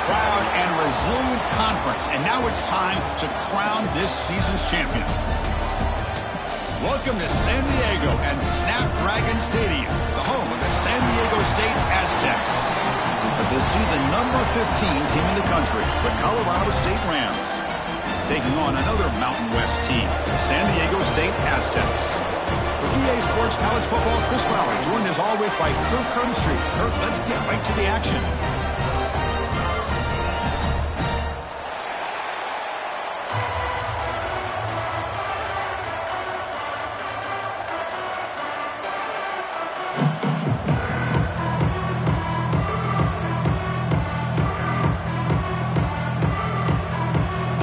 proud and resilient conference, and now it's time to crown this season's champion. Welcome to San Diego and Snapdragon Stadium, the home of the San Diego State Aztecs, as we'll see the number 15 team in the country, the Colorado State Rams, taking on another Mountain West team, the San Diego State Aztecs. For EA Sports College Football, Chris Fowler, joined as always by Kirk Herbstreit. Kirk, let's get right to the action.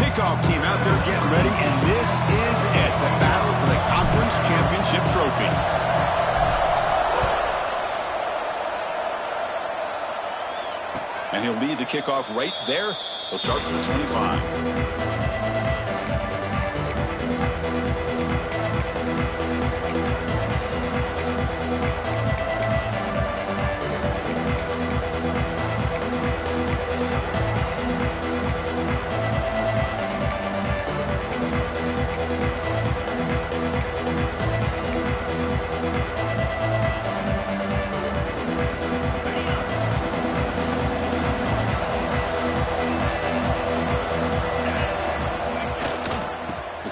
Kickoff team out there getting ready, and this is it, the battle for the Conference Championship Trophy. And he'll lead the kickoff right there. He'll start with the 25.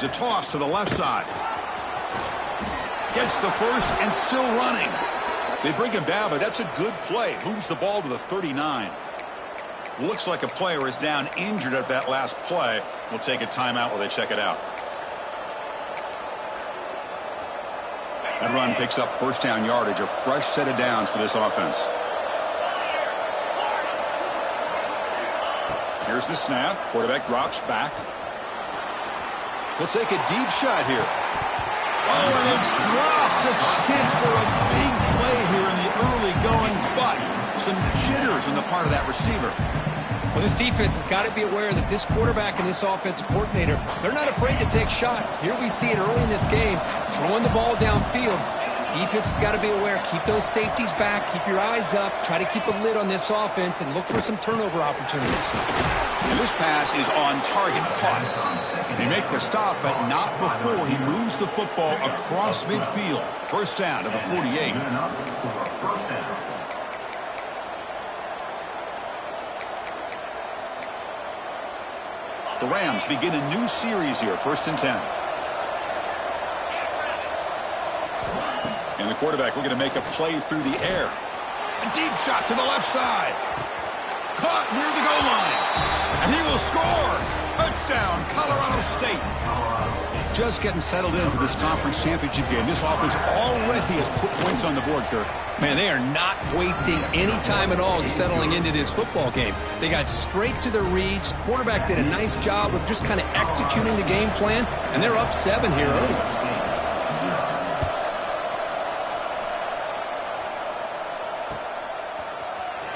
It's a toss to the left side. Gets the first and still running. They bring him down, but that's a good play. Moves the ball to the 39. Looks like a player is down injured at that last play. We'll take a timeout while they check it out. That run picks up first down yardage, a fresh set of downs for this offense. Here's the snap. Quarterback drops back. He'll take a deep shot here. Oh, and it's dropped. A chance for a big play here in the early going, but some jitters on the part of that receiver. Well, this defense has got to be aware that this quarterback and this offensive coordinator, they're not afraid to take shots. Here we see it early in this game, throwing the ball downfield. Defense has got to be aware. Keep those safeties back. Keep your eyes up. Try to keep a lid on this offense and look for some turnover opportunities. And this pass is on target, caught. They make the stop, but not before he moves the football across midfield. First down to the 48. The Rams begin a new series here, 1st and 10. And the quarterback looking to make a play through the air. A deep shot to the left side. Caught near the goal line. And he will score. Touchdown, Colorado State. Just getting settled in for this conference championship game. This offense already has put points on the board, Kirk. Man, they are not wasting any time at all settling into this football game. They got straight to their reads. Quarterback did a nice job of just kind of executing the game plan, and they're up 7 here early.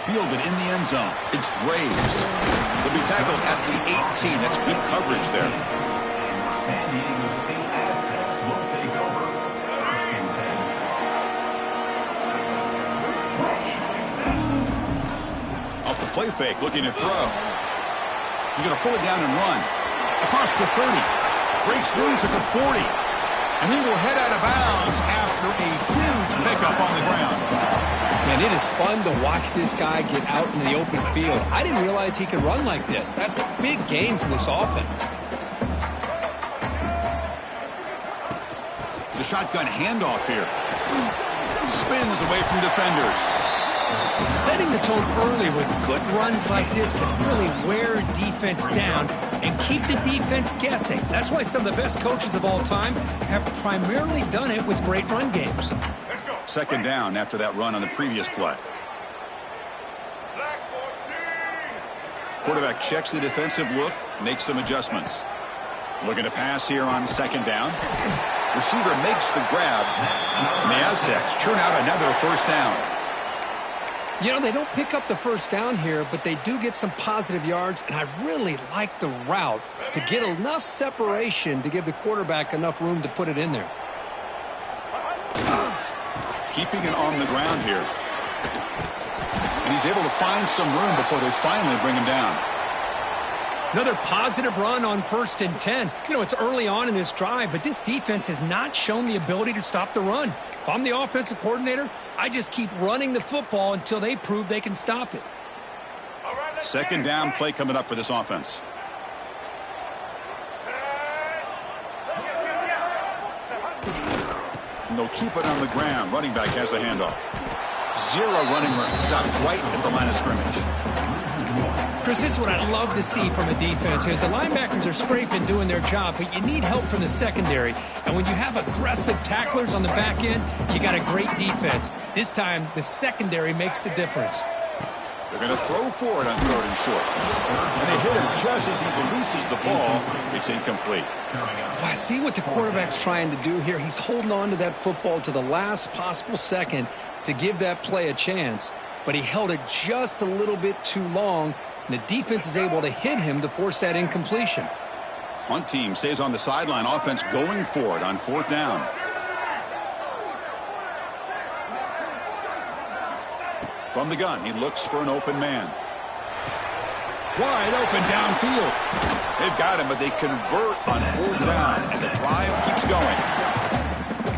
Fielded in the end zone. It's Braves. They'll be tackled at the 18. That's good coverage there. San Diego State Aztecs will take over 1st and 10. Off the play fake, looking to throw. He's going to pull it down and run. Across the 30. Breaks loose at the 40. And he will head out of bounds after a huge pickup on the ground. Man, it is fun to watch this guy get out in the open field. I didn't realize he could run like this. That's a big game for this offense. The shotgun handoff here. Spins away from defenders. Setting the tone early with good runs like this can really wear a defense down and keep the defense guessing. That's why some of the best coaches of all time have primarily done it with great run games. Second down after that run on the previous play. Quarterback checks the defensive look, makes some adjustments. Looking to pass here on 2nd down. Receiver makes the grab, and the Aztecs churn out another 1st down. You know, they don't pick up the 1st down here, but they do get some positive yards, and I really like the route to get enough separation to give the quarterback enough room to put it in there. Keeping it on the ground here. And he's able to find some room before they finally bring him down. Another positive run on 1st and 10. You know, it's early on in this drive, but this defense has not shown the ability to stop the run. If I'm the offensive coordinator, I just keep running the football until they prove they can stop it. Second down play coming up for this offense. And they'll keep it on the ground. Running back has the handoff. Zero running room. Stopped right at the line of scrimmage. Chris, this is what I love to see from a defense. Is the linebackers are scraping, doing their job, but you need help from the secondary. And when you have aggressive tacklers on the back end, you got a great defense. This time, the secondary makes the difference. They're going to throw for it on 3rd and short. And they hit him just as he releases the ball. It's incomplete. Well, I see what the quarterback's trying to do here. He's holding on to that football to the last possible second to give that play a chance. But he held it just a little bit too long. And the defense is able to hit him to force that incompletion. One team stays on the sideline. Offense going for it on 4th down. From the gun, he looks for an open man. Wide open downfield. They've got him, but they convert on 4th down, and the drive keeps going.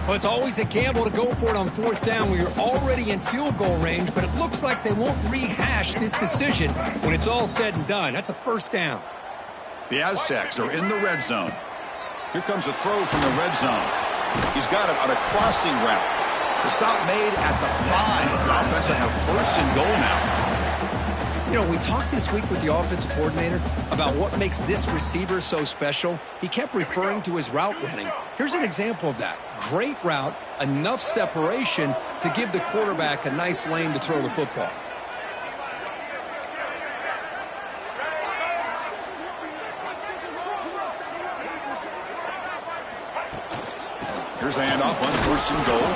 Well, it's always a gamble to go for it on 4th down where you're already in field goal range, but it looks like they won't rehash this decision when it's all said and done. That's a 1st down. The Aztecs are in the red zone. Here comes a throw from the red zone. He's got it on a crossing route. The stop made at the 5. The offense will have 1st and goal now. You know, we talked this week with the offensive coordinator about what makes this receiver so special. He kept referring to his route running. Here's an example of that. Great route, enough separation to give the quarterback a nice lane to throw the football. Here's the handoff on 1st and goal.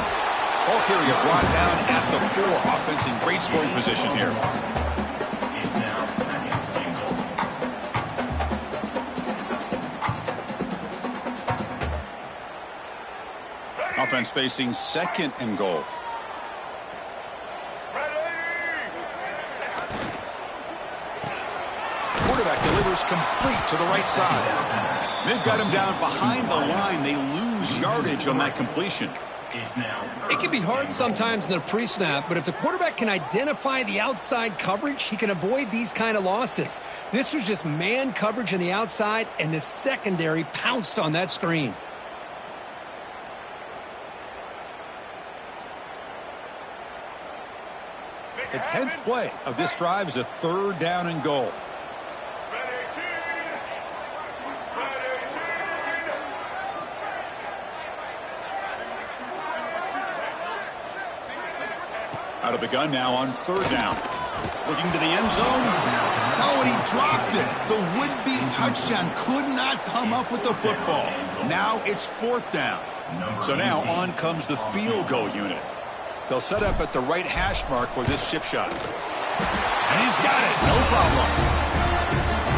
Ball carrier brought down at the 4. Offense in great scoring position here. Offense facing 2nd and goal. Quarterback delivers complete to the right side. They've got him down behind the line. They lose yardage on that completion. It can be hard sometimes in the pre-snap, but if the quarterback can identify the outside coverage, he can avoid these kind of losses. This was just man coverage on the outside, and the secondary pounced on that screen. The 10th play of this drive is a 3rd down and goal. Out of the gun now on 3rd down. Looking to the end zone. Oh, and he dropped it. The would-be touchdown could not come up with the football. Now it's 4th down. So now on comes the field goal unit. They'll set up at the right hash mark for this chip shot. And he's got it. No problem.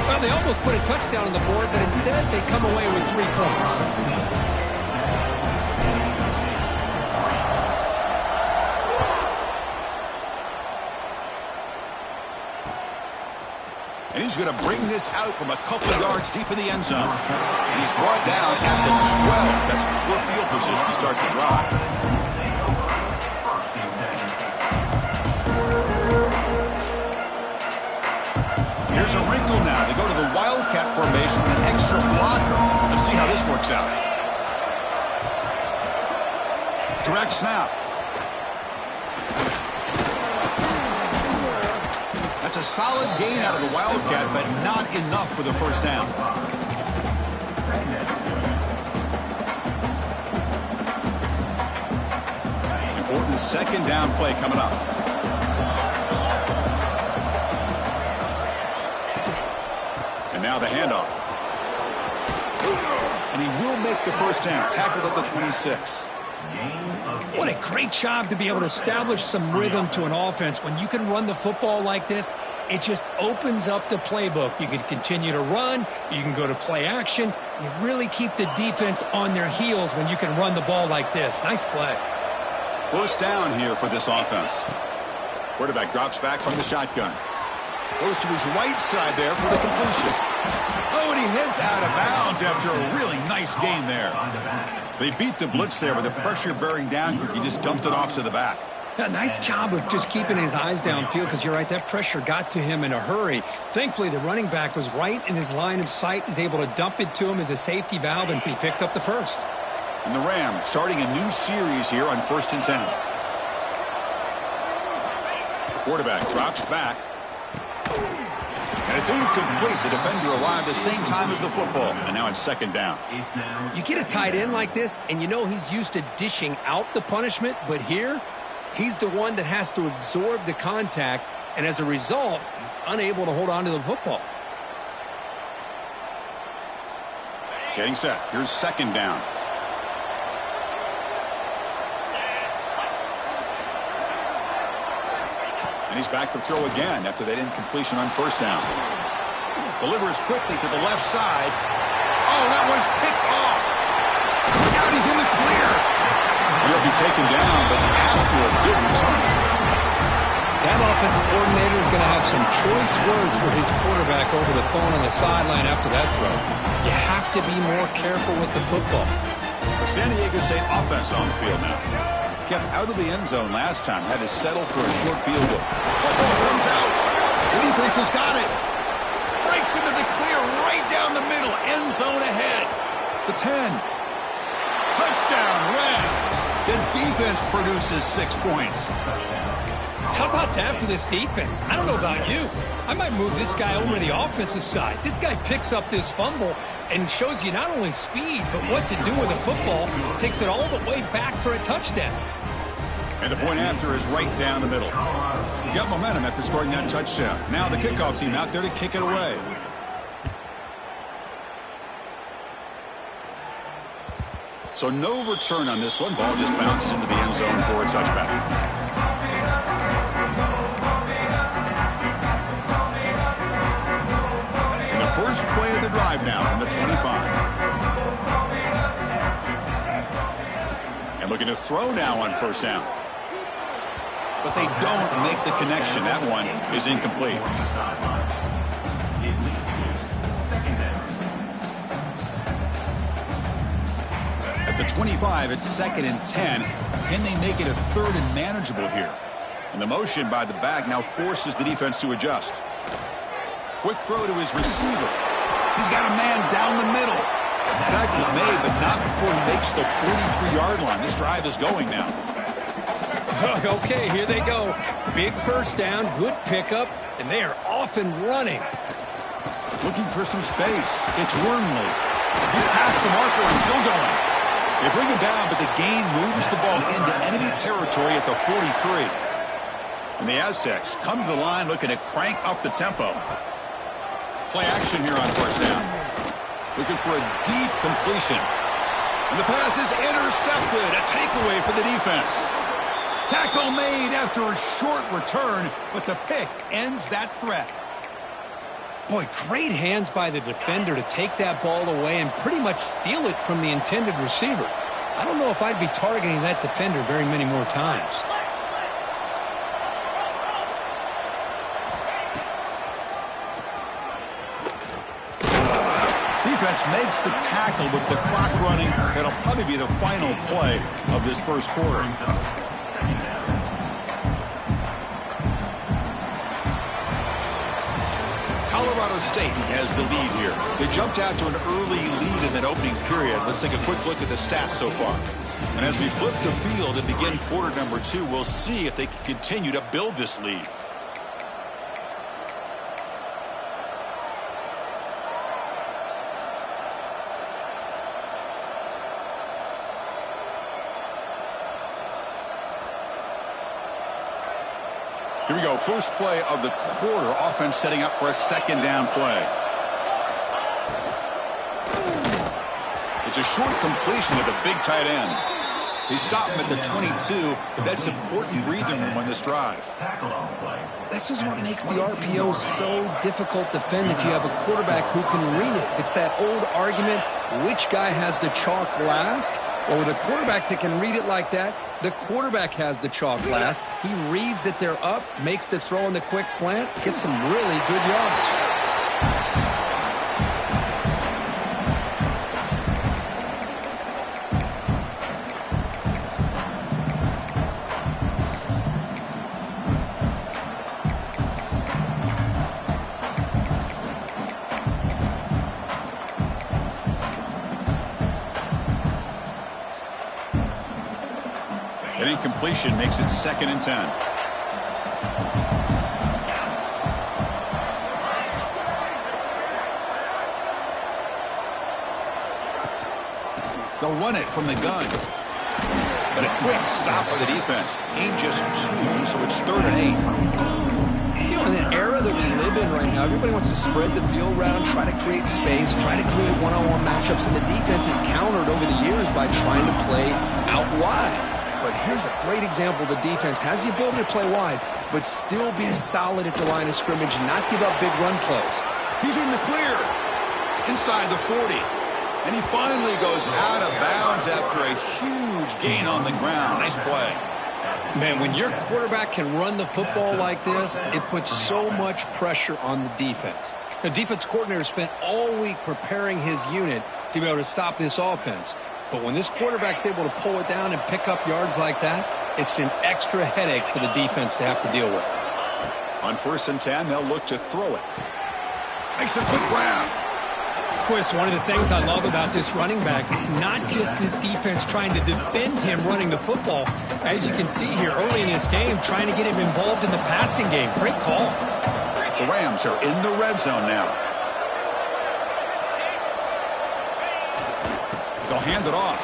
Well, they almost put a touchdown on the board, but instead they come away with 3 points. And he's going to bring this out from a couple of yards deep in the end zone. And he's brought down at the 12. That's poor field position to start the drive. Here's a wrinkle now. They go to the Wildcat formation with an extra blocker. Let's see how this works out. Direct snap. That's a solid gain out of the Wildcat, but not enough for the 1st down. Important 2nd down play coming up. And now the handoff. And he will make the 1st down. Tackled at the 26. What a great job to be able to establish some rhythm to an offense. When you can run the football like this, it just opens up the playbook. You can continue to run. You can go to play action. You really keep the defense on their heels when you can run the ball like this. Nice play. 1st down here for this offense. Quarterback drops back from the shotgun. Goes to his right side there for the completion. Oh, and he heads out of bounds after a really nice gain there. They beat the blitz there, but the pressure bearing down, he just dumped it off to the back. Yeah, nice job of just keeping his eyes downfield, because you're right, that pressure got to him in a hurry. Thankfully, the running back was right in his line of sight. He's able to dump it to him as a safety valve, and he picked up the first. And the Rams starting a new series here on 1st and 10. Quarterback drops back. And it's incomplete. The defender arrived the same time as the football. And now it's 2nd down. You get a tight end like this, and you know he's used to dishing out the punishment, but here, he's the one that has to absorb the contact, and as a result, he's unable to hold on to the football. Getting set. Here's 2nd down. And he's back to throw again after that incompletion on 1st down. Delivers quickly to the left side. Oh, that one's picked off. Out, he's in the clear. He'll be taken down, but after a good return. That offensive coordinator is going to have some choice words for his quarterback over the phone on the sideline after that throw. You have to be more careful with the football. The San Diego State offense on the field now. Kept out of the end zone last time, had to settle for a short field goal. Football comes out. The defense has got it. Breaks into the clear right down the middle. End zone ahead. The 10. Touchdown, Rams. The defense produces 6 points. How about that for this defense? I don't know about you. I might move this guy over to the offensive side. This guy picks up this fumble and shows you not only speed, but what to do with a football. Takes it all the way back for a touchdown. And the point after is right down the middle. Got momentum after scoring that touchdown. Now the kickoff team out there to kick it away. So no return on this one. Ball just bounces into the end zone for a touchback. First play of the drive now from the 25. And looking to throw now on 1st down. But they don't make the connection. That one is incomplete. At the 25, it's 2nd and 10. Can they make it a 3rd and manageable here? And the motion by the back now forces the defense to adjust. Quick throw to his receiver. He's got a man down the middle. Tackle was made, but not before he makes the 43-yard line. This drive is going now. Okay, here they go. Big 1st down, good pickup, and they are off and running. Looking for some space. It's Wormley. He's past the marker and still going. They bring him down, but the gain moves the ball into enemy territory at the 43. And the Aztecs come to the line looking to crank up the tempo. Play action here on 1st down. Looking for a deep completion. And the pass is intercepted. A takeaway for the defense. Tackle made after a short return, but the pick ends that threat. Boy, great hands by the defender to take that ball away and pretty much steal it from the intended receiver. I don't know if I'd be targeting that defender very many more times. Defense makes the tackle with the clock running. That'll probably be the final play of this 1st quarter. Colorado State has the lead here. They jumped out to an early lead in that opening period. Let's take a quick look at the stats so far. And as we flip the field and begin quarter number 2, we'll see if they can continue to build this lead. Here we go. First play of the quarter. Offense setting up for a 2nd down play. It's a short completion to the big tight end. They stop him at the 22, but that's important breathing room on this drive. This is what makes the RPO so difficult to defend if you have a quarterback who can read it. It's that old argument, which guy has the chalk last? Well, with a quarterback that can read it like that, The quarterback has the chalk last. He reads that they're up, makes the throw in the quick slant, gets some really good yards. An incompletion makes it 2nd and 10. They'll run it from the gun. But a quick stop by the defense. Gain just 2, so it's 3rd and 8. You know, in the era that we live in right now, everybody wants to spread the field around, try to create space, try to create one-on-one matchups, and the defense is countered over the years by trying to play out wide. But here's a great example. The defense has the ability to play wide, but still be solid at the line of scrimmage, not give up big run plays. He's in the clear. Inside the 40. And he finally goes out of bounds after a huge gain on the ground. Nice play. Man, when your quarterback can run the football like this, it puts so much pressure on the defense. The defense coordinator spent all week preparing his unit to be able to stop this offense. But when this quarterback's able to pull it down and pick up yards like that, it's an extra headache for the defense to have to deal with. On 1st and 10, they'll look to throw it. Makes a quick grab. Chris, one of the things I love about this running back, it's not just this defense trying to defend him running the football. As you can see here early in this game, trying to get him involved in the passing game. Great call. The Rams are in the red zone now. They'll hand it off.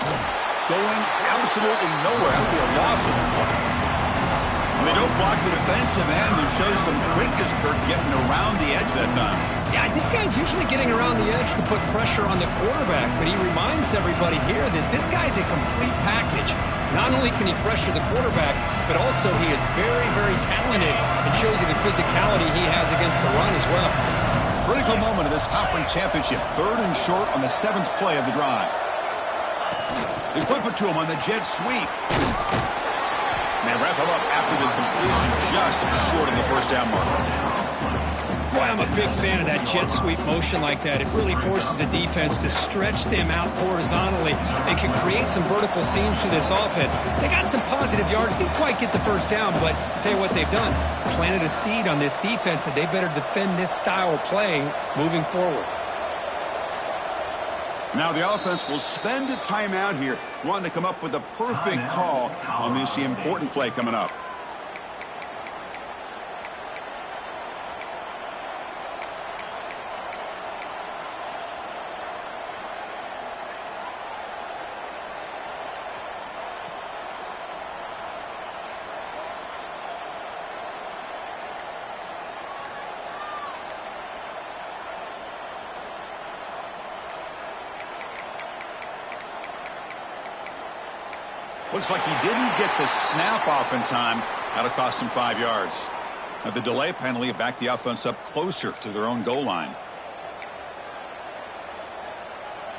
Going absolutely nowhere. That would be a loss of the play. When they don't block the defensive end, there shows some quickness, Kirk, getting around the edge that time. Yeah, this guy's usually getting around the edge to put pressure on the quarterback, but he reminds everybody here that this guy's a complete package. Not only can he pressure the quarterback, but also he is very, very talented and shows you the physicality he has against the run as well. Critical moment of this conference championship. 3rd and short on the 7th play of the drive. They flip it to him on the jet sweep. They wrap him up after the completion, just short of the 1st down marker. Boy, I'm a big fan of that jet sweep motion like that. It really forces a defense to stretch them out horizontally. They can create some vertical seams for this offense. They got some positive yards. Didn't quite get the 1st down, but I'll tell you what they've done. Planted a seed on this defense that they better defend this style of play moving forward. Now the offense will spend a timeout here, wanting to come up with a perfect call on this important play coming up. Looks like he didn't get the snap off in time. That'll cost him 5 yards. Now the delay penalty backed the offense up closer to their own goal line.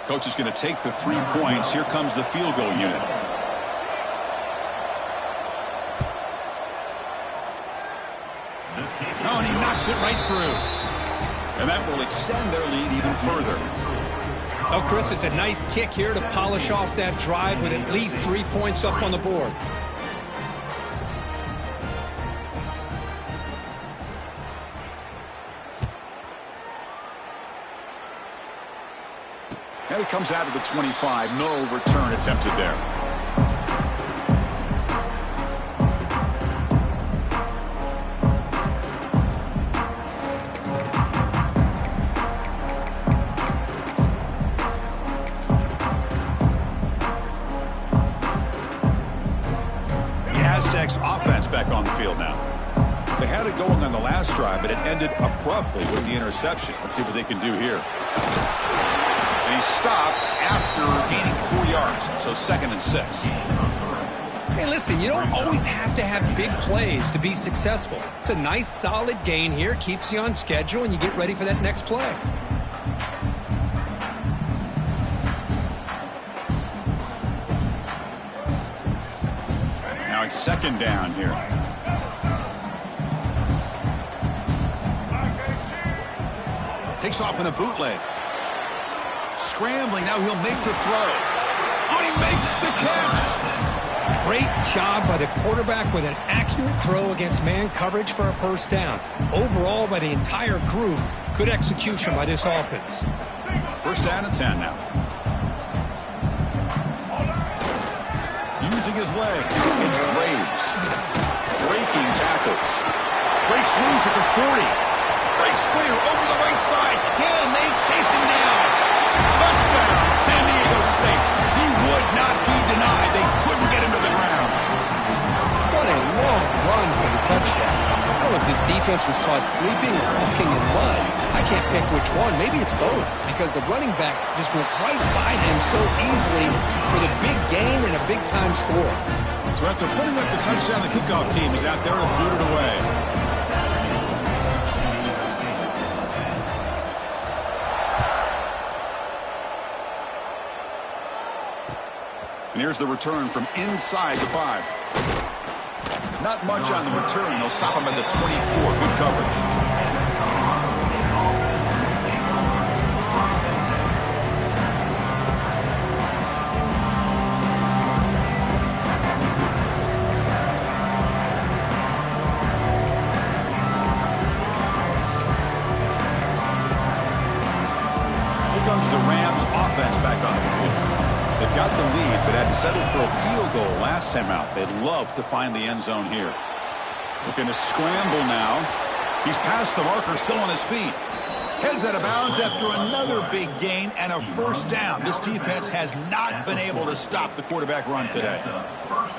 Coach is going to take the 3 points. Here comes the field goal unit. Oh, and he knocks it right through. And that will extend their lead even further. Oh, Chris, it's a nice kick here to polish off that drive with at least 3 points up on the board. And it comes out of the 25. No return attempted there. Aztecs offense back on the field now. They had it going on the last drive, but it ended abruptly with the interception. Let's see what they can do here. And he stopped after gaining 4 yards, so 2nd and 6. Hey, listen, you don't always have to have big plays to be successful. It's a nice, solid gain here, keeps you on schedule, and you get ready for that next play. on second down here. Takes off in a bootleg. Scrambling, now he'll make the throw. Oh, he makes the catch! Great job by the quarterback with an accurate throw against man coverage for a first down. Overall, by the entire group, good execution by this offense. First down and 10 now. Using his leg, it's Graves. Breaking tackles. Breaks loose at the 40. Breaks clear over the right side. Can they chase him down? Touchdown, San Diego State. He would not be denied. They couldn't get him to the ground. What a long run for the touchdown. I don't know if this defense was caught sleeping or walking in mud. I can't pick which one. Maybe it's both, because the running back just went right by them so easily for the big gain and a big-time score. So after putting up the touchdown, the kickoff team is out there to boot it away. And here's the return from inside the 5. Not much on the return. They'll stop him at the 24. Good coverage. Here comes the Rams offense back on the field. They've got the lead, but had settled for a field goal last time out. They'd love to find the end zone here. Looking to scramble now. He's past the marker, still on his feet. Heads out of bounds after another big gain and a first down. This defense has not been able to stop the quarterback run today.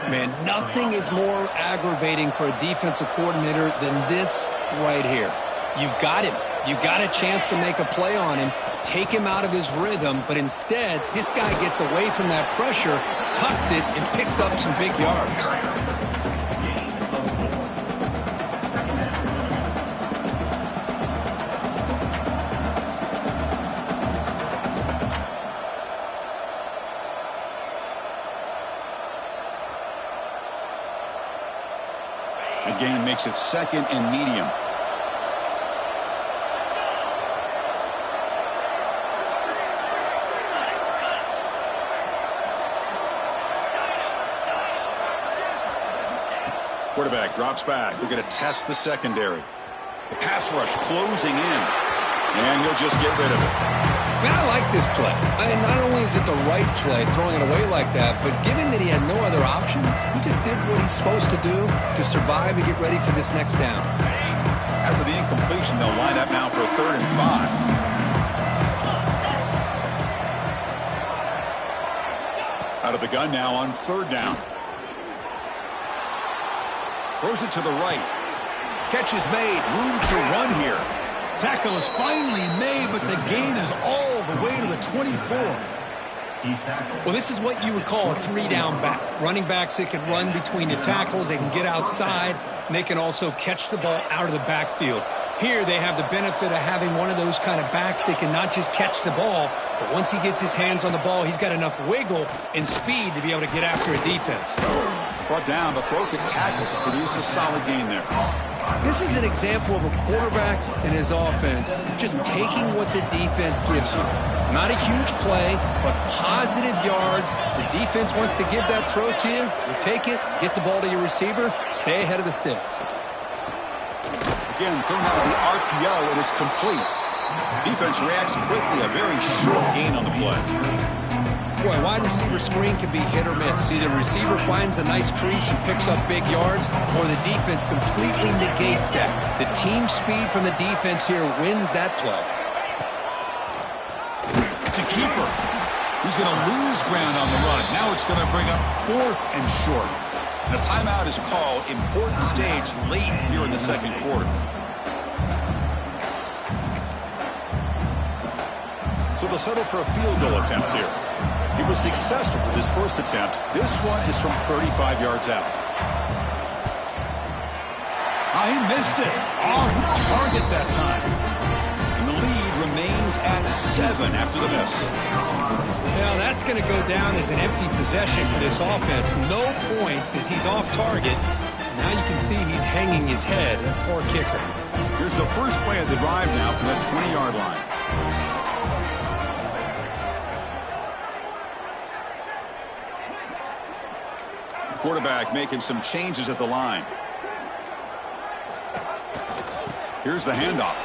Man, nothing is more aggravating for a defensive coordinator than this right here. You've got him. You've got a chance to make a play on him, take him out of his rhythm, but instead, this guy gets away from that pressure, tucks it, and picks up some big yards. The gain makes it second and medium. Quarterback drops back. They're going to test the secondary. The pass rush closing in. And he'll just get rid of it. Man, I like this play. Not only is it the right play, throwing it away like that, but given that he had no other option, he just did what he's supposed to do to survive and get ready for this next down. After the incompletion, they'll line up now for a 3rd and 5. Out of the gun now on 3rd down. Throws it to the right. Catch is made. Room to run here. Tackle is finally made, but the gain is all the way to the 24. Well, this is what you would call a 3-down back. Running backs that can run between the tackles, they can get outside, and they can also catch the ball out of the backfield. Here they have the benefit of having one of those kind of backs that can not just catch the ball, but once he gets his hands on the ball, he's got enough wiggle and speed to be able to get after a defense. Brought down, but broken tackle to produce a solid gain there. This is an example of a quarterback and his offense just taking what the defense gives you. Not a huge play, but positive yards. The defense wants to give that throw to you. You take it, get the ball to your receiver, stay ahead of the sticks. Again, thrown out of the RPO, and it's complete. Defense reacts quickly. A very short gain on the play. Boy, wide receiver screen can be hit or miss. Either the receiver finds a nice crease and picks up big yards, or the defense completely negates that. The team speed from the defense here wins that play. To keeper. He's going to lose ground on the run. Now it's going to bring up 4th and short. And a timeout is called. Important stage late here in the second quarter. So they'll settle for a field goal attempt here. He was successful with his first attempt. This one is from 35 yards out. He missed it. Off target that time. And the lead remains at 7 after the miss. Now That's going to go down as an empty possession for this offense. No points as he's off target. Now you can see he's hanging his head. Poor kicker. Here's the first play of the drive now from the 20-yard line. Quarterback making some changes at the line. Here's the handoff.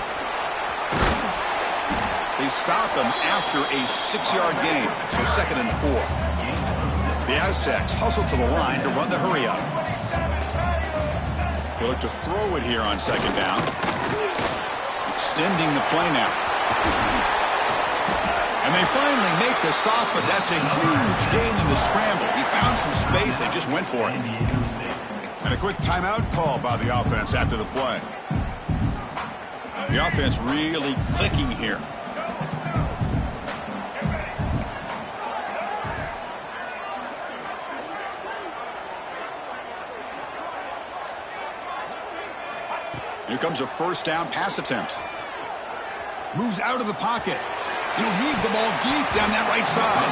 They stop him after a 6-yard gain, so 2nd and 4. The Aztecs hustle to the line to run the hurry up. They look to throw it here on 2nd down. Extending the play now. And they finally make the stop, but that's a huge gain in the scramble. He found some space and just went for it. And a quick timeout call by the offense after the play. The offense really clicking here. Here comes a 1st down pass attempt. Moves out of the pocket. He'll heave the ball deep down that right side.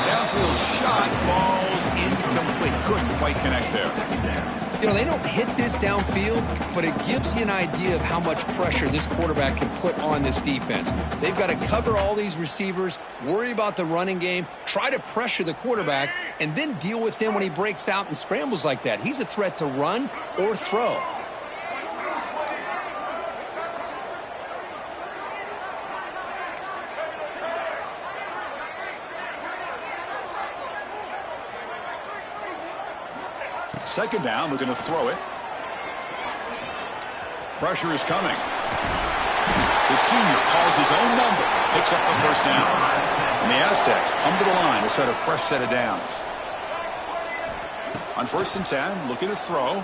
Downfield shot falls incomplete. Couldn't quite connect there. You know, they don't hit this downfield, but it gives you an idea of how much pressure this quarterback can put on this defense. They've got to cover all these receivers, worry about the running game, try to pressure the quarterback, and then deal with him when he breaks out and scrambles like that. He's a threat to run or throw. Second down, we're going to throw it. Pressure is coming. The senior calls his own number, picks up the 1st down. And the Aztecs come to the line to set a fresh set of downs. On 1st and 10, looking to throw.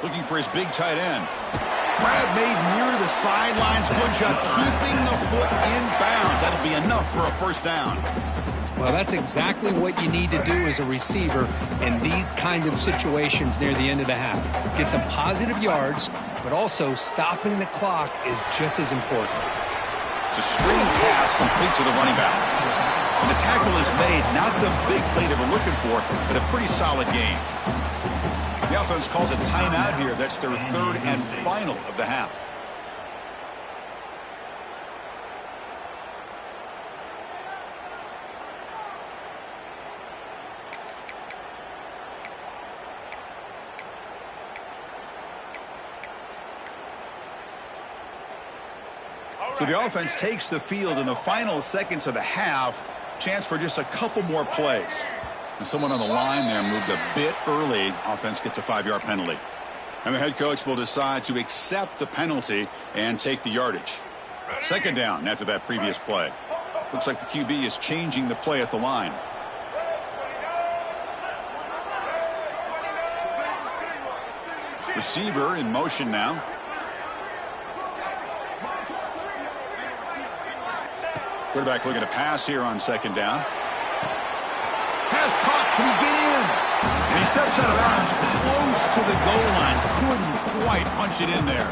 Looking for his big tight end. Grab made near the sidelines. Good job keeping the foot in bounds. That'll be enough for a 1st down. Well, that's exactly what you need to do as a receiver in these kind of situations near the end of the half. Get some positive yards, but also stopping the clock is just as important. It's a screen pass complete to the running back. And the tackle is made, not the big play they were looking for, but a pretty solid game. The offense calls a timeout here. That's their 3rd and final of the half. So the offense takes the field in the final seconds of the half. Chance for just a couple more plays. And someone on the line there moved a bit early. Offense gets a 5-yard penalty. And the head coach will decide to accept the penalty and take the yardage. 2nd down after that previous play. Looks like the QB is changing the play at the line. Receiver in motion now. Quarterback looking to pass here on 2nd down. Pass caught. Can he get in? And he steps out of bounds close to the goal line. Couldn't quite punch it in there.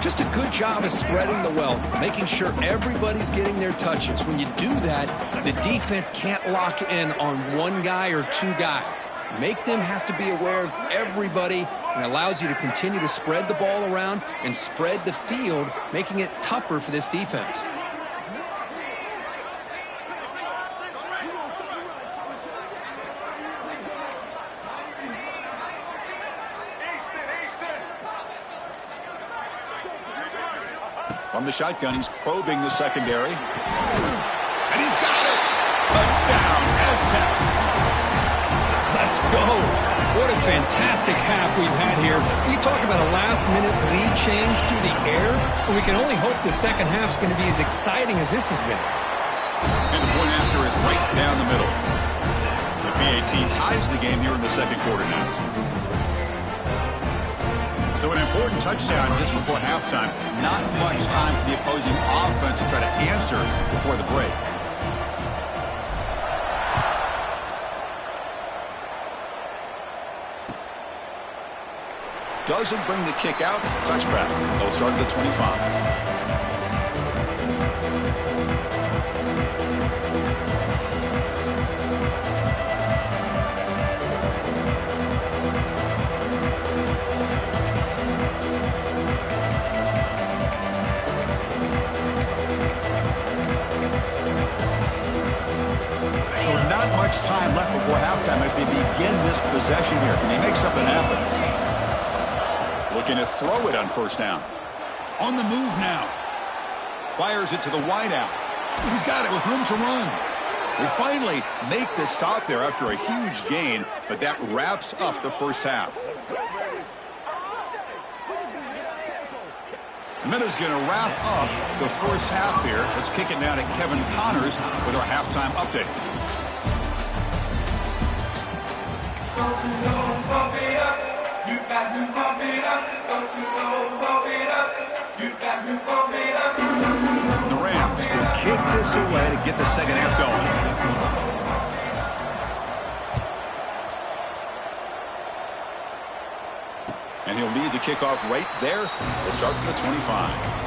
Just a good job of spreading the wealth, making sure everybody's getting their touches. When you do that, the defense can't lock in on one guy or 2 guys. Make them have to be aware of everybody, and allows you to continue to spread the ball around and spread the field, making it tougher for this defense. From the shotgun, he's probing the secondary. And he's got it! Touchdown, Aztecs! Let's go! What a fantastic half we've had here. We talk about a last-minute lead change through the air, and we can only hope the second half's going to be as exciting as this has been. And the point after is right down the middle. The PAT ties the game here in the 2nd quarter now. So an important touchdown just before halftime. Not much time for the opposing offense to try to answer before the break. Doesn't bring the kick out. Touchback. They'll start at the 25. much time left before halftime as they begin this possession here. Can they make something happen? Looking to throw it on first down. On the move now. Fires it to the wideout. He's got it with room to run. They finally make the stop there after a huge gain, but that wraps up the first half. The minute's going to wrap up the first half here. Let's kick it down to Kevin Connors with our halftime update. Don't you know, bump it up. You got to bump it up. Don't you know, bump it up. You got to bump it up. The Rams will kick this away to get the second half going. And he'll lead the kickoff right there. They'll start from the 25.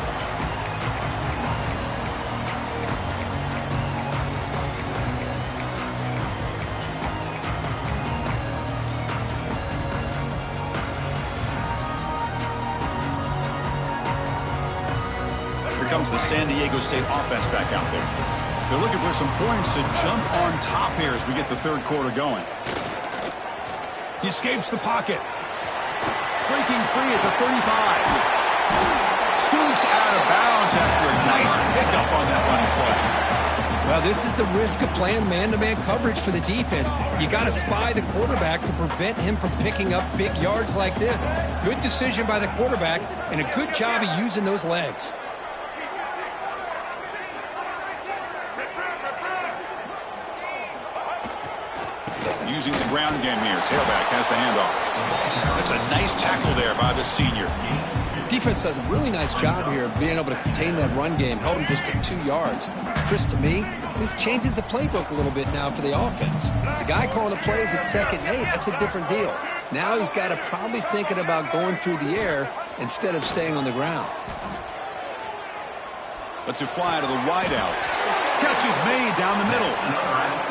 Here comes the San Diego State offense back out there. They're looking for some points to jump on top here as we get the third quarter going. He escapes the pocket. Breaking free at the 35. Scoots out of bounds after a nice pickup on that running play. Well, this is the risk of playing man-to-man coverage for the defense. You got to spy the quarterback to prevent him from picking up big yards like this. Good decision by the quarterback and a good job of using those legs. Using the ground game here. Tailback has the handoff. That's a nice tackle there by the senior. Defense does a really nice job here of being able to contain that run game, held him just to 2 yards. Chris, to me, this changes the playbook a little bit now for the offense. The guy calling the plays at 2nd and 8, that's a different deal. Now he's got to probably thinking about going through the air instead of staying on the ground. Lets it fly to the wideout. Catch is made down the middle.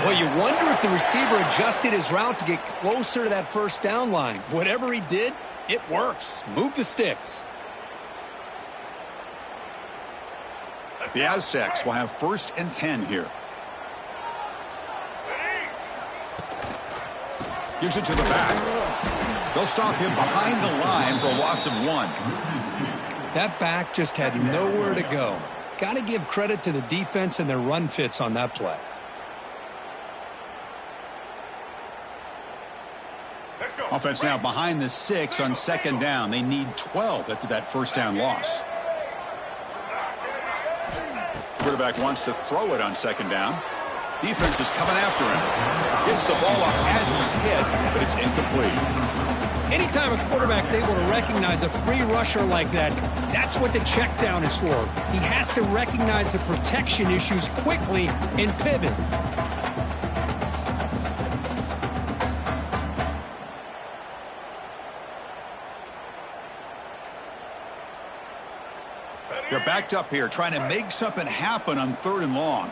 Well, you wonder if the receiver adjusted his route to get closer to that first down line. Whatever he did, it works. Move the sticks. The Aztecs will have 1st and 10 here. Gives it to the back. They'll stop him behind the line for a loss of 1. That back just had nowhere to go. Got to give credit to the defense and their run fits on that play. Offense now behind the 6 on 2nd down. They need 12 after that first down loss. Quarterback wants to throw it on 2nd down. Defense is coming after him. Gets the ball off as he's hit, but it's incomplete. Anytime a quarterback's able to recognize a free rusher like that, that's what the check down is for. He has to recognize the protection issues quickly and pivot. They're backed up here trying to make something happen on 3rd and long.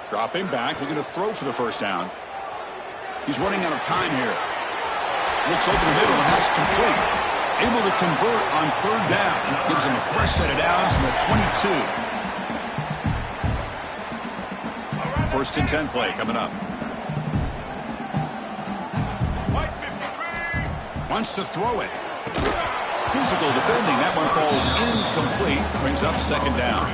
Dropping back, looking to throw for the first down. He's running out of time here. Looks over the middle, and that's complete. Able to convert on 3rd down. Gives him a fresh set of downs from the 22. 1st and 10 play coming up. Wants to throw it. Physical defending. That one falls incomplete. Brings up 2nd down.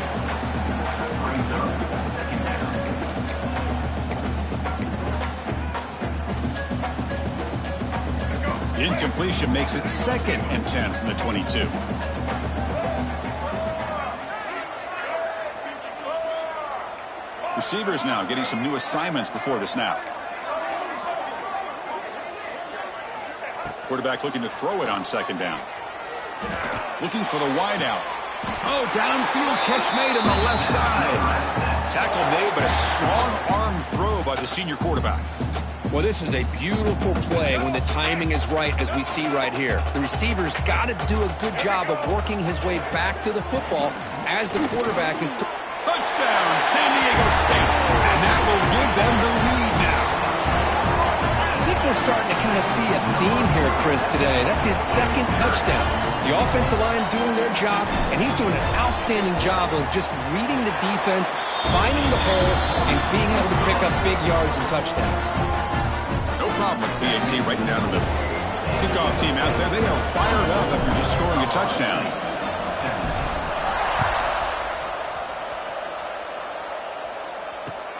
Incompletion makes it 2nd and 10 from the 22. Receivers now getting some new assignments before the snap. Quarterback looking to throw it on 2nd down. Looking for the wideout. Oh, downfield catch made on the left side. Tackle made, but a strong arm throw by the senior quarterback. Well, this is a beautiful play when the timing is right, as we see right here. The receiver's got to do a good job of working his way back to the football as the quarterback is... Touchdown, San Diego State. And that will give extend the lead now. I think we're starting to kind of see a theme here, Chris, today. That's his second touchdown. The offensive line doing their job, and he's doing an outstanding job of just reading the defense, finding the hole, and being able to pick up big yards and touchdowns. No problem with PAT right down the middle. Kickoff team out there, they are fired up after just scoring a touchdown.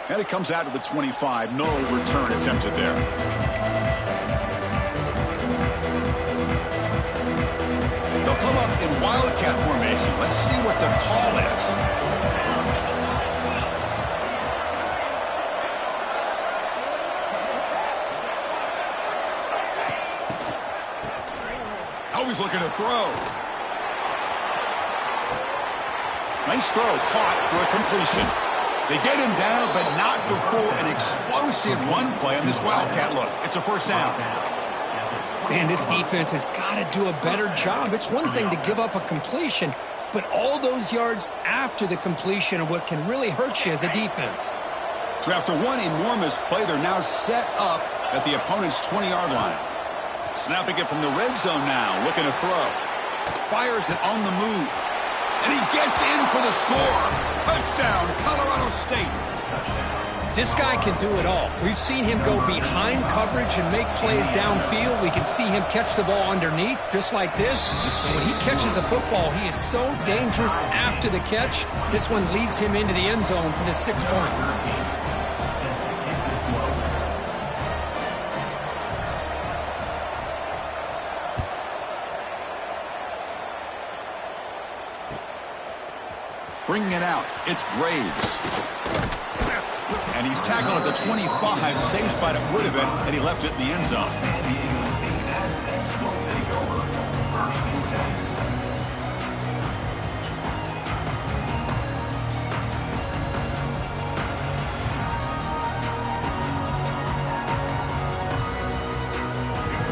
And it comes out to the 25. No return attempted there. They'll come up in Wildcat formation. Let's see what the call is. Always looking to throw. Nice throw, caught for a completion. They get him down, but not before an explosive run play on this Wildcat look. It's a first down. Man, this defense has got to do a better job. It's one thing to give up a completion, but all those yards after the completion are what can really hurt you as a defense. So after one enormous play, they're now set up at the opponent's 20-yard line. Snapping it from the red zone now, looking to throw. Fires it on the move. And he gets in for the score. Touchdown, Colorado State. This guy can do it all. We've seen him go behind coverage and make plays downfield. We can see him catch the ball underneath, just like this. And when he catches a football, he is so dangerous after the catch. This one leads him into the end zone for the 6 points. Bringing it out, it's Graves. And he's tackled at the 25. Same spot it would have been, and he left it in the end zone.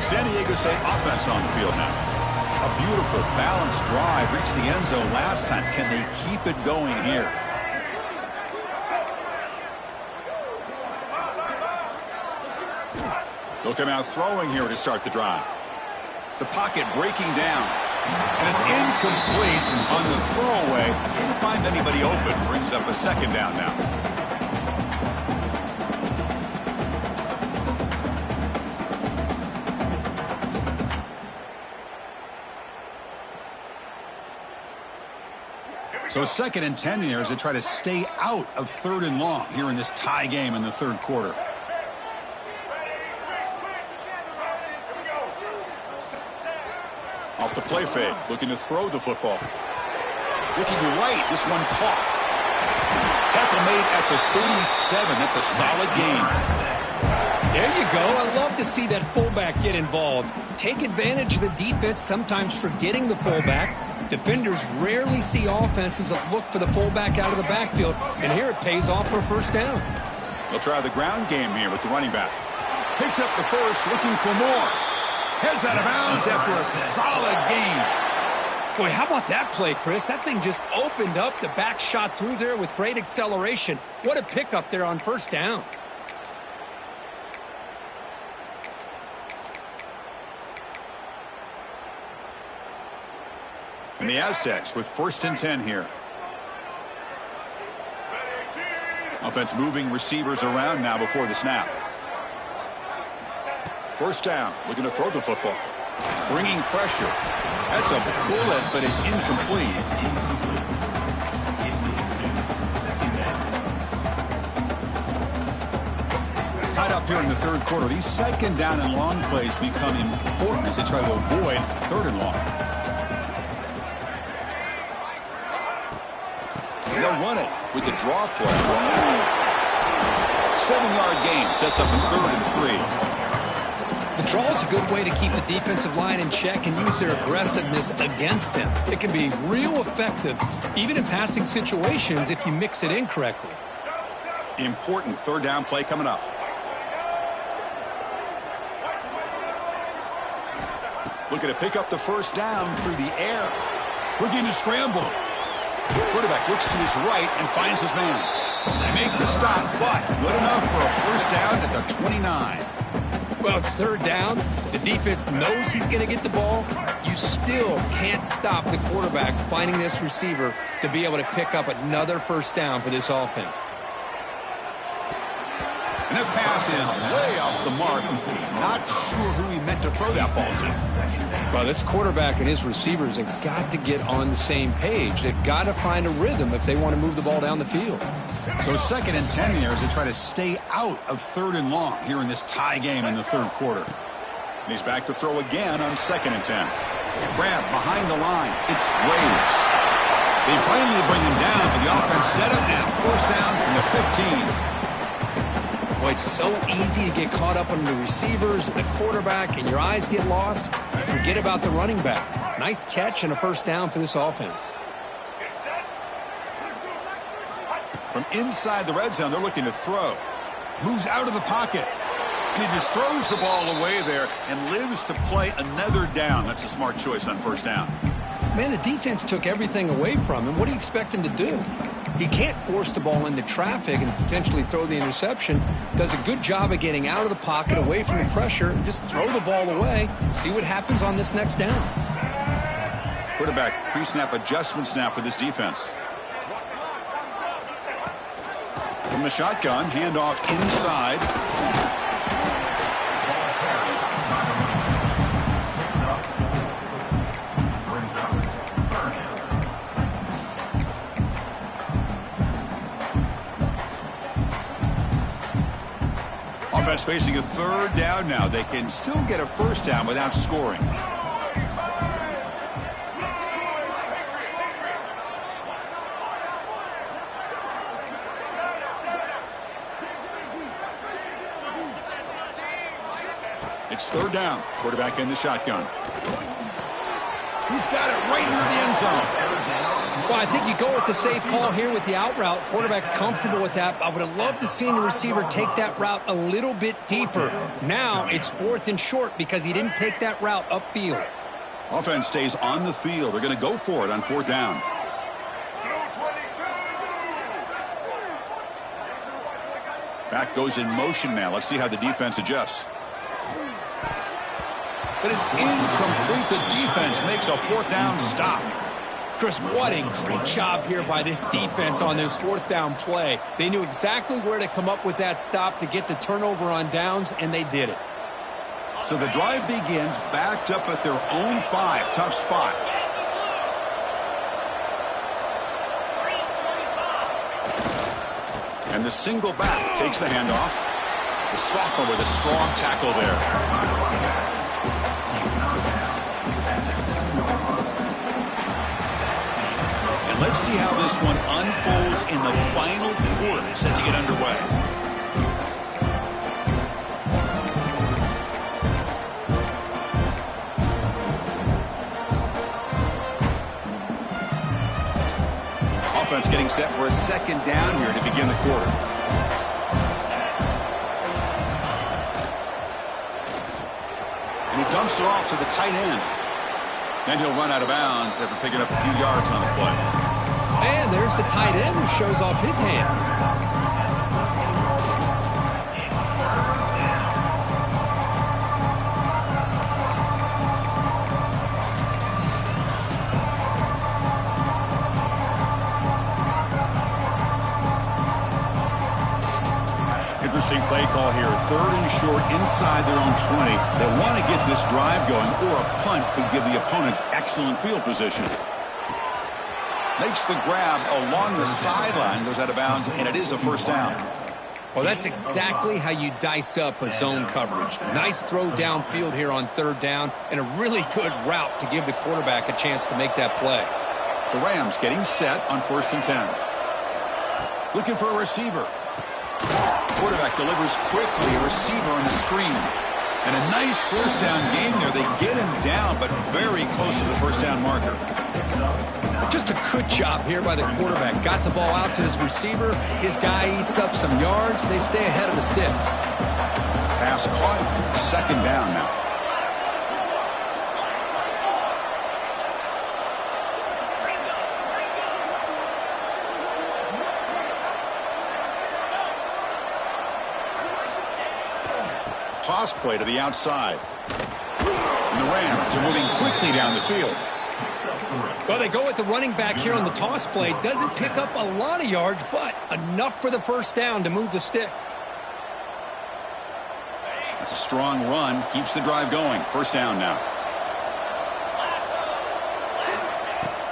San Diego State offense on the field now. A beautiful, balanced drive. Reached the end zone last time. Can they keep it going here? They'll come out throwing here to start the drive. The pocket breaking down. And it's incomplete on the throwaway. Didn't find anybody open. Brings up a second down now. So 2nd and 10 here as they try to stay out of 3rd and long here in this tie game in the 3rd quarter. Off the play fake, looking to throw the football. Looking right, this one caught. Tackle made at the 37. That's a solid gain. There you go. I love to see that fullback get involved. Take advantage of the defense, sometimes forgetting the fullback. Defenders rarely see offenses that look for the fullback out of the backfield, and here it pays off for a first down. They'll try the ground game here with the running back. Picks up the first, looking for more. Heads out of bounds after a solid gain. Boy, how about that play, Chris? That thing just opened up. The back shot through there with great acceleration. What a pickup there on first down. And the Aztecs with 1st and 10 here. Offense moving receivers around now before the snap. First down, looking to throw the football. Bringing pressure. That's a bullet, but it's incomplete. Tied up here in the 3rd quarter. These 2nd down and long plays become important as they try to avoid 3rd and long. They'll run it with the draw play. 7-yard gain sets up a 3rd and 3. The draw is a good way to keep the defensive line in check and use their aggressiveness against them. It can be real effective, even in passing situations, if you mix it in correctly. Important 3rd down play coming up. Looking to pick up the first down through the air. Looking to scramble. Quarterback looks to his right and finds his man. They make make the stop, but good enough for a first down at the 29. Well, it's third down. The defense knows he's going to get the ball. You still can't stop the quarterback finding this receiver to be able to pick up another first down for this offense. And that pass is way off the mark. Not sure who he meant to throw that ball to. Well, this quarterback and his receivers have got to get on the same page. They've got to find a rhythm if they want to move the ball down the field. So 2nd and 10 here as they try to stay out of 3rd and long here in this tie game in the 3rd quarter. And he's back to throw again on 2nd and 10. Grab behind the line. It's Graves. They finally bring him down, but the offense set up now. First down from the 15. Boy, it's so easy to get caught up on the receivers and the quarterback, and your eyes get lost. Forget about the running back. Nice catch and a first down for this offense. From inside the red zone, they're looking to throw. Moves out of the pocket. And he just throws the ball away there and lives to play another down. That's a smart choice on first down. Man, the defense took everything away from him. What do you expect him to do? He can't force the ball into traffic and potentially throw the interception. Does a good job of getting out of the pocket, away from the pressure, and just throw the ball away. See what happens on this next down. Quarterback pre-snap adjustments now for this defense. From the shotgun, handoff inside. Offense facing a 3rd down now. They can still get a first down without scoring. It's 3rd down. Quarterback in the shotgun. He's got it right near the end zone. Well, I think you go with the safe call here with the out route. Quarterback's comfortable with that. I would have loved to see the receiver take that route a little bit deeper. Now it's 4th and short because he didn't take that route upfield. Offense stays on the field. They're going to go for it on 4th down. Back goes in motion now. Let's see how the defense adjusts. But it's incomplete. The defense makes a 4th down stop. Chris, what a great job here by this defense on this 4th down play. They knew exactly where to come up with that stop to get the turnover on downs, and they did it. So the drive begins backed up at their own 5. Tough spot. And the single back takes the handoff. The sophomore with a strong tackle there. Let's see how this one unfolds in the final quarter set to get underway. Offense getting set for a 2nd down here to begin the quarter. And he dumps it off to the tight end. Then he'll run out of bounds after picking up a few yards on the play. And there's the tight end who shows off his hands. Interesting play call here. 3rd and short inside their own 20. They want to get this drive going, or a punt could give the opponents excellent field position. Makes the grab along the sideline, goes out of bounds, and it is a first down. Well, that's exactly how you dice up a zone coverage. Nice throw downfield here on 3rd down, and a really good route to give the quarterback a chance to make that play. The Rams getting set on 1st and 10. Looking for a receiver. Quarterback delivers quickly, a receiver on the screen. And a nice first down gain there. They get him down, but very close to the first down marker. Just a good job here by the quarterback. Got the ball out to his receiver. His guy eats up some yards. They stay ahead of the sticks. Pass caught. 2nd down now. Toss play to the outside. And the Rams are moving quickly down the field. Well, they go with the running back here on the toss play. Doesn't pick up a lot of yards, but enough for the first down to move the sticks. It's a strong run. Keeps the drive going. First down now.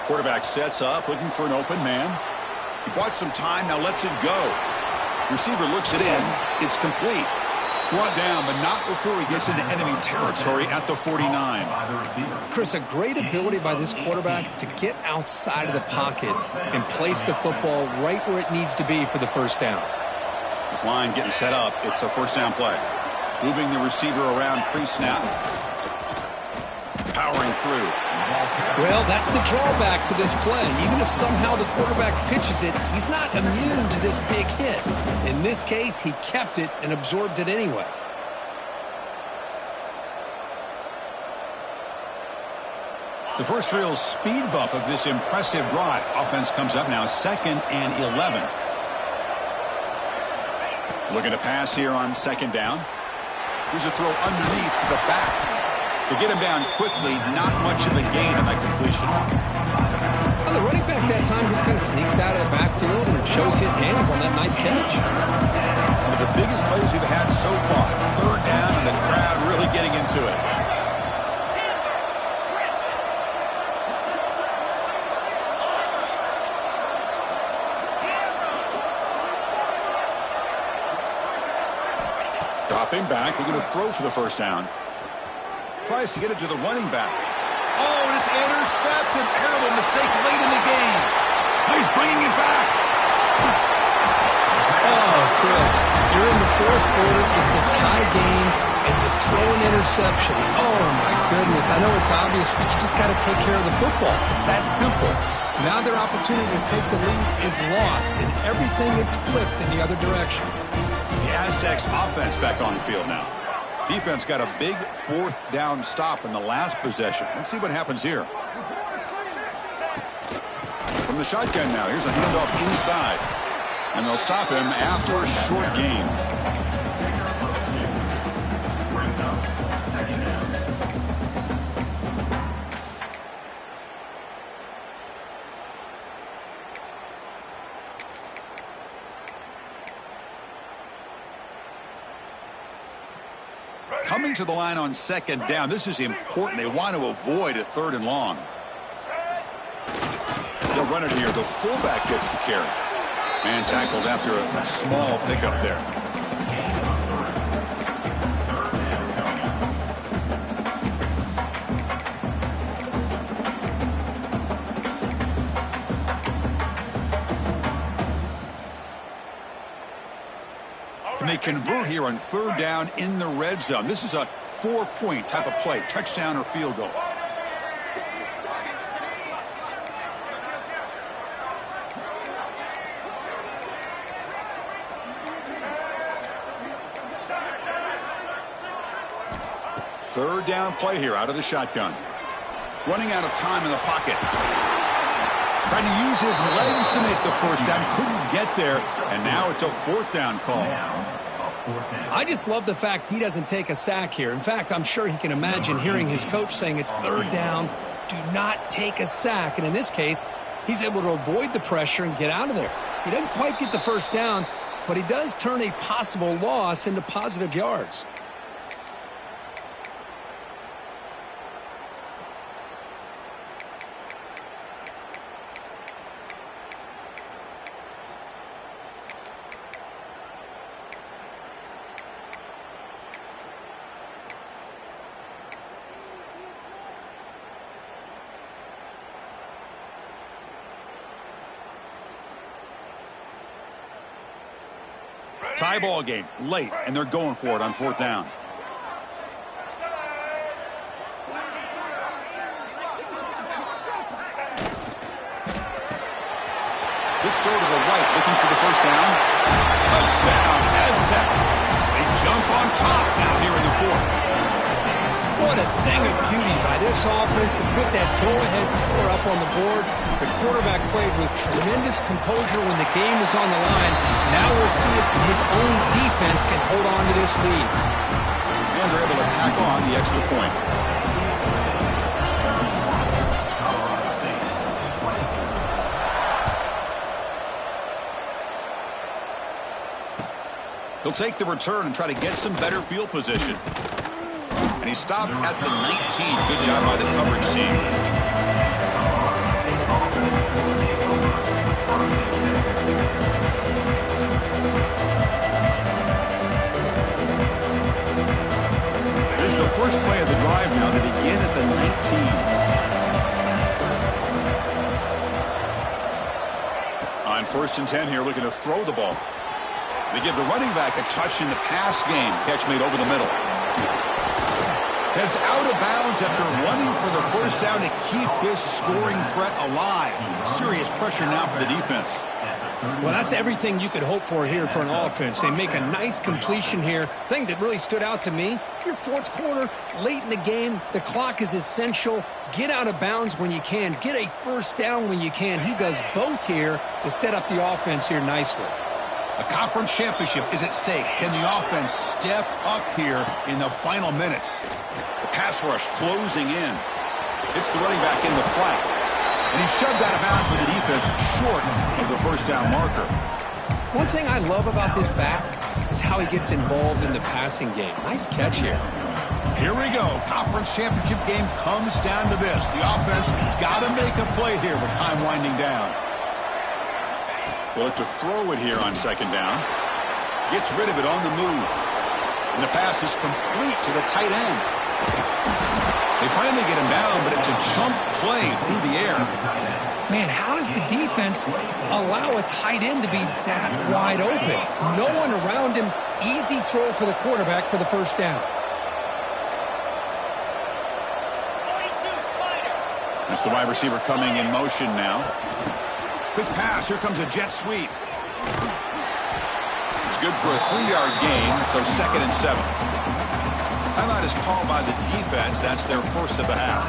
Quarterback sets up, looking for an open man. He bought some time, now lets it go. Receiver looks it in. It's complete. Brought down, but not before he gets into enemy territory at the 49. Chris, a great ability by this quarterback to get outside of the pocket and place the football right where it needs to be for the first down. This line getting set up. It's a first down play. Moving the receiver around pre-snap. Powering through. Well, that's the drawback to this play. Even if somehow the quarterback pitches it, he's not immune to this big hit. In this case, he kept it and absorbed it anyway. The first real speed bump of this impressive drive. Offense comes up now 2nd and 11. Looking to pass here on 2nd down. Here's a throw underneath to the back. To get him down quickly, not much of a gain on that completion. Well, the running back that time just kind of sneaks out of the backfield and shows his hands on that nice catch. One of the biggest plays we've had so far. 3rd down and the crowd really getting into it. Dropping back, they're going to throw for the first down. Tries to get it to the running back. Oh, and it's intercepted. Terrible mistake late in the game. He's bringing it back. Oh, Chris, you're in the 4th quarter. It's a tie game, and you throw an interception. Oh, my goodness. I know it's obvious, but you just got to take care of the football. It's that simple. Now their opportunity to take the lead is lost, and everything is flipped in the other direction. The Aztecs offense back on the field now. Defense got a big 4th down stop in the last possession. Let's see what happens here. From the shotgun now, here's a handoff inside. And they'll stop him after a short gain. Coming to the line on 2nd down. This is important. They want to avoid a 3rd and long. They'll run it here. The fullback gets the carry. Man tackled after a small pickup there. And they convert here on 3rd down in the red zone. This is a 4-point type of play, touchdown or field goal. Third down play here out of the shotgun. Running out of time in the pocket. Trying to use his legs to make the first down. Couldn't get there. And now it's a 4th down call. I just love the fact he doesn't take a sack here. In fact, I'm sure he can imagine hearing his coach saying it's 3rd down. Do not take a sack. And in this case, he's able to avoid the pressure and get out of there. He doesn't quite get the first down, but he does turn a possible loss into positive yards. Tie ball game late, and they're going for it on 4th down. Good throw to the right, looking for the first down. Touchdown, Aztecs. They jump on top now here in the 4th. What a thing of beauty by this offense to put that go-ahead score up on the board. The quarterback played with tremendous composure when the game was on the line. Now we'll see if his own defense can hold on to this lead. And they're able to tack on the extra point. He'll take the return and try to get some better field position. And he stopped at the 19. Good job by the coverage team. Here's the first play of the drive now. They begin at the 19. On 1st and 10 here, looking to throw the ball. They give the running back a touch in the pass game. Catch made over the middle. Heads out of bounds after running for the first down to keep his scoring threat alive. Serious pressure now for the defense. Well, that's everything you could hope for here for an offense. They make a nice completion here. Thing that really stood out to me, your fourth quarter, late in the game, the clock is essential. Get out of bounds when you can. Get a first down when you can. He does both here to set up the offense here nicely. A conference championship is at stake. Can the offense step up here in the final minutes? The pass rush closing in. Hits the running back in the flat. And he's shoved out of bounds with the defense short of the first down marker. One thing I love about this back is how he gets involved in the passing game. Nice catch here. Here we go. Conference championship game comes down to this. The offense got to make a play here with time winding down. They'll look to throw it here on 2nd down. Gets rid of it on the move. And the pass is complete to the tight end. They finally get him down, but it's a jump play through the air. Man, how does the defense allow a tight end to be that wide open? No one around him. Easy throw for the quarterback for the first down. That's the wide receiver coming in motion now. Quick pass. Here comes a jet sweep. It's good for a 3-yard gain, so 2nd and 7. Timeout is called by the defense. That's their first of the half.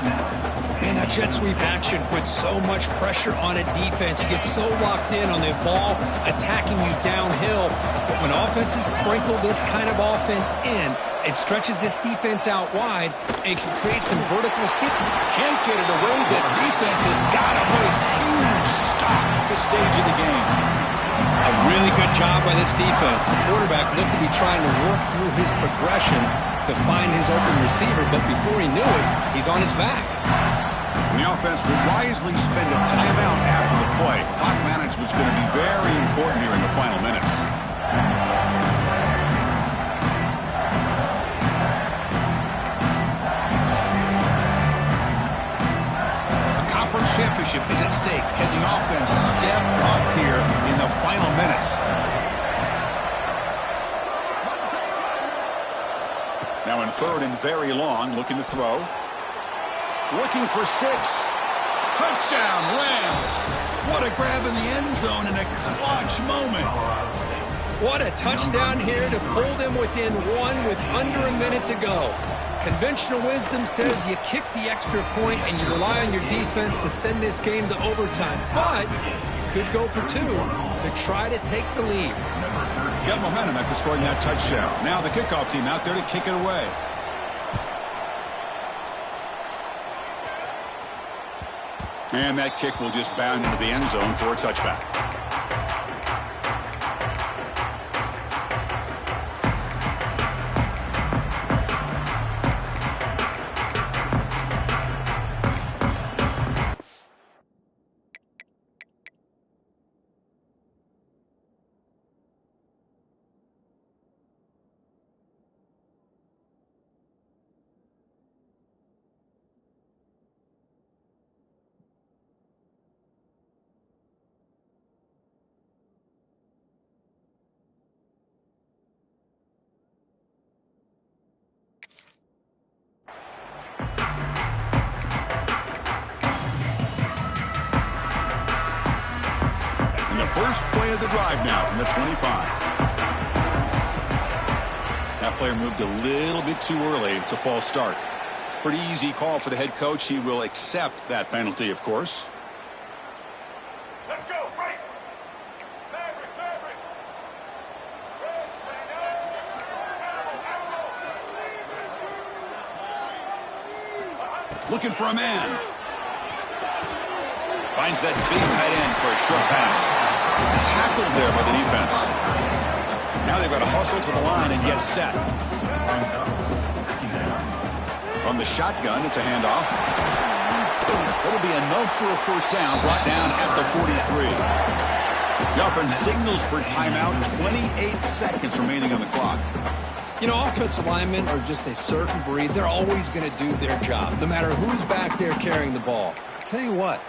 Man, that jet sweep action puts so much pressure on a defense. You get so locked in on the ball attacking you downhill. But when offenses sprinkle this kind of offense in, it stretches this defense out wide and can create some vertical seam. Can't get it away. The defense has got him with a huge stop at this stage of the game. A really good job by this defense. The quarterback looked to be trying to work through his progressions to find his open receiver, but before he knew it, he's on his back. And the offense will wisely spend a timeout after the play. Clock management is going to be very important here in the final minutes. Championship is at stake. Can the offense step up here in the final minutes? Now in 3rd and very long, looking to throw. Looking for 6. Touchdown, Rams. What a grab in the end zone in a clutch moment. What a touchdown here to pull them within 1 with under a minute to go. Conventional wisdom says you kick the extra point and you rely on your defense to send this game to overtime. But you could go for 2 to try to take the lead. Got momentum after scoring that touchdown. Now the kickoff team out there to kick it away. And that kick will just bound into the end zone for a touchback. First play of the drive now from the 25. That player moved a little bit too early. It's a false start. Pretty easy call for the head coach. He will accept that penalty, of course. Let's go, break. Fabric. looking for a man. Finds that big tight end for a short pass. Tackled there by the defense. Now they've got to hustle to the line and get set. From the shotgun, it's a handoff. That'll be enough for a first down, brought down at the 43. The offense signals for timeout, 28 seconds remaining on the clock. You know, offensive linemen are just a certain breed. They're always going to do their job, no matter who's back there carrying the ball. I'll tell you what,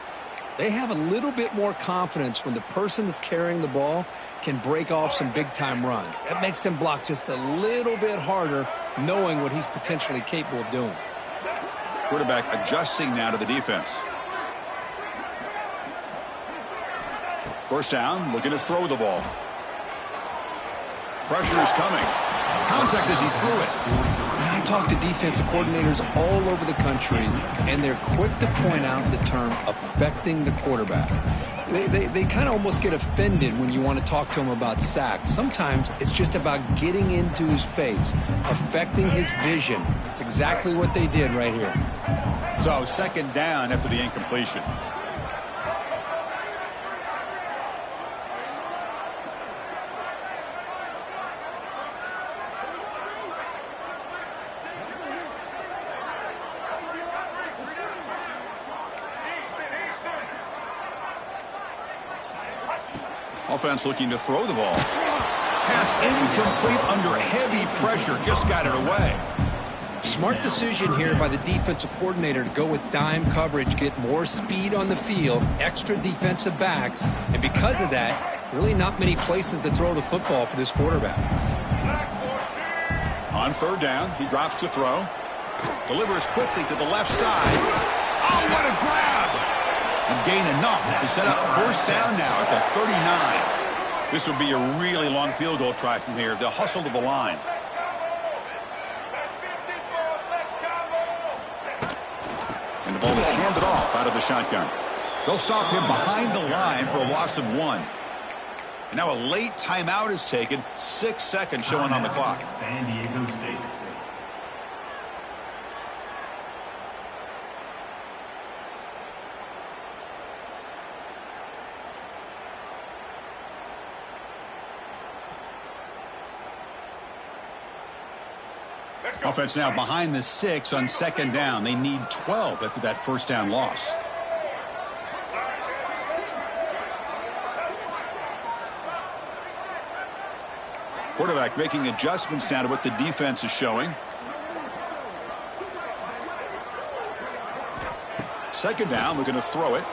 they have a little bit more confidence when the person that's carrying the ball can break off some big-time runs. That makes them block just a little bit harder, knowing what he's potentially capable of doing. Quarterback adjusting now to the defense. First down, looking to throw the ball. Pressure is coming. Contact as he threw it. And I talk to defensive coordinators all over the country, and they're quick to point out the term affecting the quarterback. They kind of almost get offended when you want to talk to them about sacks. Sometimes it's just about getting into his face, affecting his vision. It's exactly what they did right here. So second down after the incompletion. Offense looking to throw the ball. Pass incomplete under heavy pressure. Just got it away. Smart decision here by the defensive coordinator to go with dime coverage, get more speed on the field, extra defensive backs, and because of that, really not many places to throw the football for this quarterback. On third down, he drops to throw. Delivers quickly to the left side. Oh, what a grab! And gain enough to set up first down now at the 39. This would be a really long field goal try from here. They'll hustle to the line. And the ball is handed off out of the shotgun. They'll stop him behind the line for a loss of 1. And now a late timeout is taken. 6 seconds showing on the clock. San Diego State. Offense now behind the 6 on second down. They need 12 after that first down loss. Quarterback making adjustments now to what the defense is showing. Second down, we're going to throw it.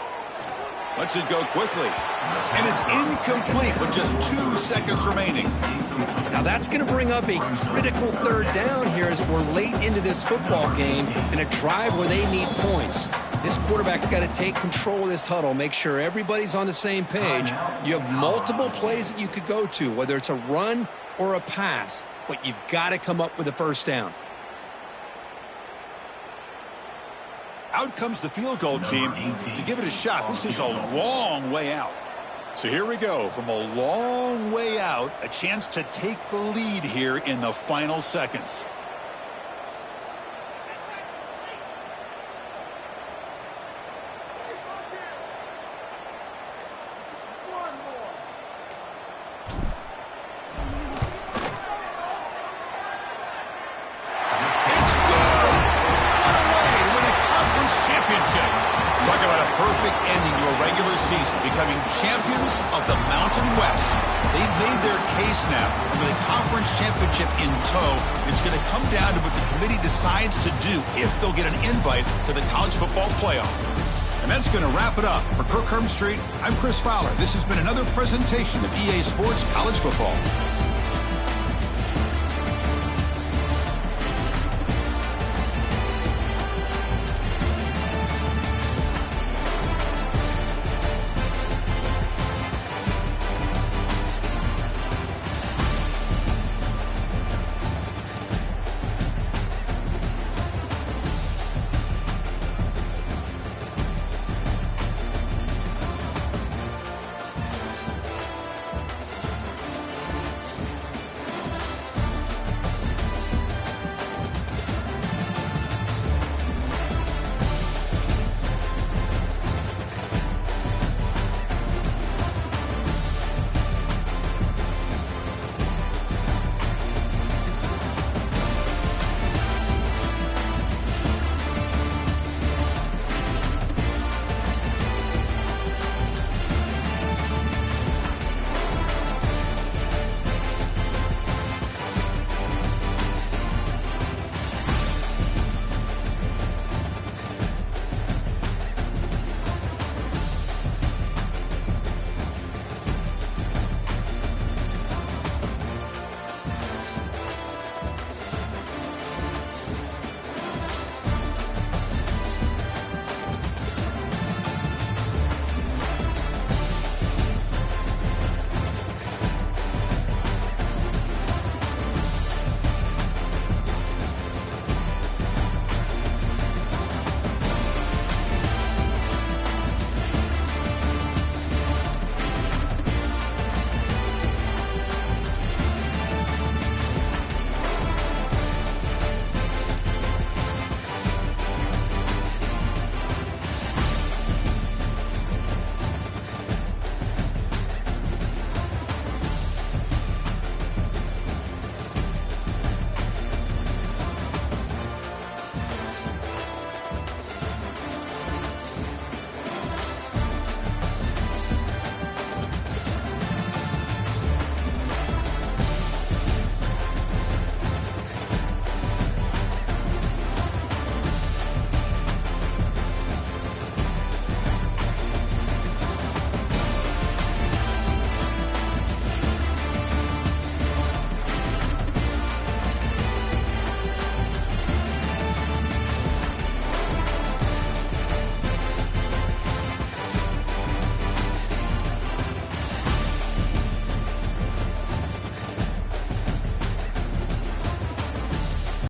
Lets it go quickly. And it's incomplete with just 2 seconds remaining. Now that's going to bring up a critical third down here as we're late into this football game in a drive where they need points. This quarterback's got to take control of this huddle, make sure everybody's on the same page. You have multiple plays that you could go to, whether it's a run or a pass, but you've got to come up with a first down. Out comes the field goal team to give it a shot. This is a long way out. So here we go. From a long way out, a chance to take the lead here in the final seconds. Champions of the Mountain West. They've made their case now. With a conference championship in tow, it's going to come down to what the committee decides to do if they'll get an invite to the college football playoff. And that's going to wrap it up. For Kirk Herbstreit, I'm Chris Fowler. This has been another presentation of EA Sports College Football.